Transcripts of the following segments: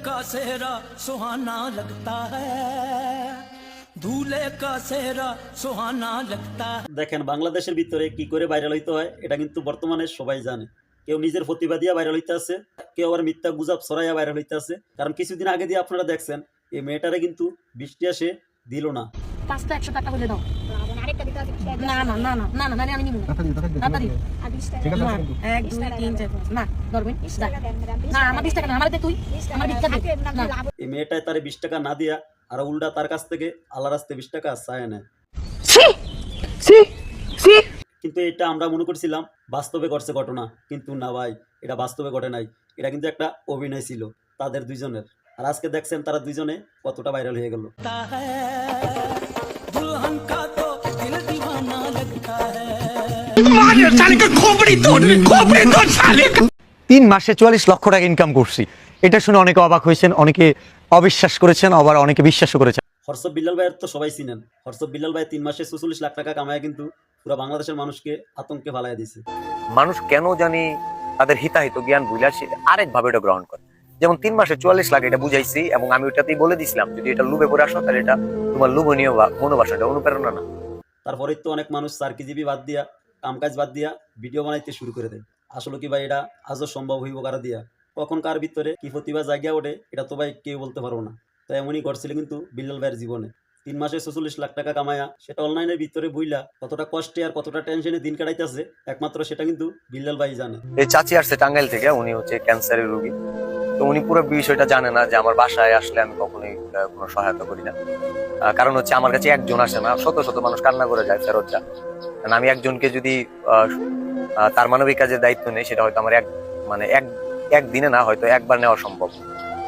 का सेहरा सुहाना लगता है दूल्हे का सेहरा सुहाना लगता है। দেখেন বাংলাদেশের ভিতরে কি করে ভাইরাল হইতে হয় এটা কিন্তু বর্তমানে সবাই জানে। কেউ নিজের প্রতিভা দিয়া ভাইরাল হইতে আছে, কেউ আবার মিথ্যা গুজব ছড়াইয়া ভাইরাল হইতে আছে। কারণ কিছুদিন আগে দিয়ে আপনারা দেখছেন এই মেয়েটারে কিন্তু বৃষ্টি আসে দিল না। 5টা 100 টাকা বলে দাও। না না না না না না আমি নিব না। তাড়াতাড়ি ঠিক আছে 1 2 3 4 5 না ধরবেন না আমার 20 টাকা না আমার দে তুই আমার 20 টাকা দে না এই মেয়েটায় তারে 20 টাকা না দিয়া আর উল্টা তার কাছ থেকে আল্লাহর রাস্তায় 20 টাকা চায় না। কিন্তু এটা আমরা মনে করছিলাম বাস্তবে ঘটছে ঘটনা, কিন্তু না ভাই, এটা বাস্তবে ঘটে নাই। এটা কিন্তু একটা অভিনয় ছিল তাদের দুইজনের। আর আজকে দেখছেন তারা দুইজনে কতটা ভাইরাল হয়ে গেল। दुल्हन का तो दिल दीवाना लगता है। 3 মাসে 44 লক্ষ টাকা ইনকাম করছি, এটা শুনে অনেকে অবাক হয়েছেন, অনেকে অবিশ্বাস করেছেন, আবার অনেকে বিশ্বাসও করেছেন। হর্ষব বিল্লাল ভাইয়ের তো সবাই চিনেন। হর্ষব বিল্লাল ভাই 3 মাসে 44 লাখ টাকা কামায় কিন্তু পুরো বাংলাদেশের মানুষকে আতঙ্কে ফালাইয়া দিয়েছে। মানুষ কেন জানি তাদের হিতাহিত জ্ঞান বুঝলে আরেক ভাবে এটা গ্রহণ করে। যেমন 3 মাসে 44 লাখ এটা বুঝাইছি, এবং আমি ওইটাতেই বলে দিছিলাম যদি এটা লুবে পড়ে আসো তাহলে এটা তোমার লোভনীয় বা মনোবাসনা, এটা অনুপ্রেরণা না। তারপরে তো অনেক মানুষ চারকিজিবি বাদ দিয়া, কামকাজ বাদ দিয়া ভিডিও বানাইতে শুরু করে দেয়। আসলে কি ভাই এটা আজও সম্ভব হইব কারা দিয়া? কখন কার ভিতরে কি প্রতিভা জায়গা ওঠে এটা তো ভাই কেউ বলতে পারবো না। তো এমনই ঘটছিল কিন্তু বিল্লাল ভাইয়ের জীবনে। 3 মাসে 44 লাখ টাকা কামায়া সেটা অনলাইনের ভিতরে বইলা কতটা কষ্টে আর কতটা টেনশনে দিন কাটাইতেছে একমাত্র সেটা কিন্তু বিল্লাল ভাই জানে। এই চাচি আসছে টাঙ্গাইল থেকে, উনি হচ্ছে ক্যান্সারের রোগী। তো উনি পুরো বিষয়টা জানে না যে আমার বাসায় আসলে আমি কখনোই কোনো সহায়তা করি না। কারণ হচ্ছে আমার কাছে একজন আসে না, শত শত মানুষ কান্না করে যায় ফেরত যা। কারণ আমি একজনকে যদি তার মানবিক কাজের দায়িত্ব নেই, সেটা হয়তো আমার একদিনে না, হয়তো একবার নেওয়া সম্ভব,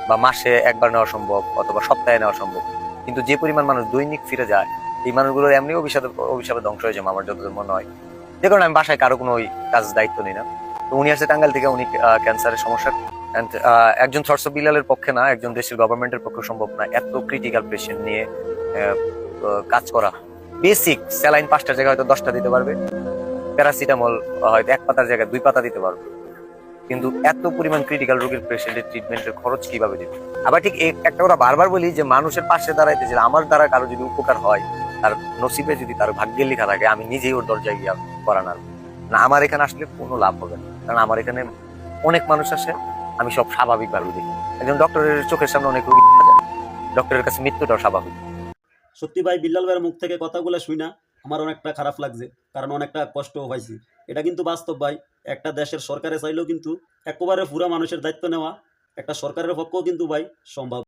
বা মাসে একবার নেওয়া সম্ভব, অথবা সপ্তাহে নেওয়া সম্ভব। কিন্তু যে পরিমাণ মানুষ দৈনিক ফিরে যায়, এই মানুষগুলোর এমনি অভিশাপে ধ্বংস হয়ে যায় আমার যতদূর মনে হয়। যে কারণে আমি বাসায় কারো কোনো ওই কাজ দায়িত্ব নিই না। তো উনি আসছে টাঙ্গাইল থেকে, উনি ক্যান্সারের সমস্যা। একজন হর্ষব বিল্লালের পক্ষে না, একজন দেশের গভর্নমেন্টের পক্ষে সম্ভব না এত ক্রিটিক্যাল পেশেন্ট নিয়ে কাজ করা। বেসিক স্যালাইন 5টার জায়গায় হয়তো 10টা দিতে পারবে, প্যারাসিটামল হয়তো 1 পাতার জায়গায় 2 পাতা দিতে পারবে, কিন্তু এত পরিমাণ ক্রিটিক্যাল রোগীর পেশেন্টের ট্রিটমেন্টের খরচ কিভাবে দেবে? আবার ঠিক একটা কথা বারবার বলি যে মানুষের পাশে দাঁড়াইতে যে আমার দ্বারা কারো যদি উপকার হয়, তার নসিবে যদি তার ভাগ্যে লেখা থাকে, আমি নিজেই ওর দরজায় গিয়া করানোর না, আমার এখানে আসলে কোনো লাভ হবে না। কারণ আমার এখানে অনেক মানুষ আসে, আমি সব স্বাভাবিকভাবে দেখি। একজন ডক্টরের চোখের সামনে অনেক রোগী দেখা যায়, ডক্টরের কাছে মৃত্যুটাও স্বাভাবিক। সত্যি ভাই বিল্লাল ভাইয়ের মুখ থেকে কথাগুলো শুই না আমার অনেকটা খারাপ লাগছে, কারণ অনেকটা কষ্টও পাইছি। এটা কিন্তু বাস্তব ভাই। একটা দেশের সরকারে চাইলেও কিন্তু একেবারে পুরা মানুষের দায়িত্ব নেওয়া একটা সরকারের পক্ষেও কিন্তু ভাই সম্ভব।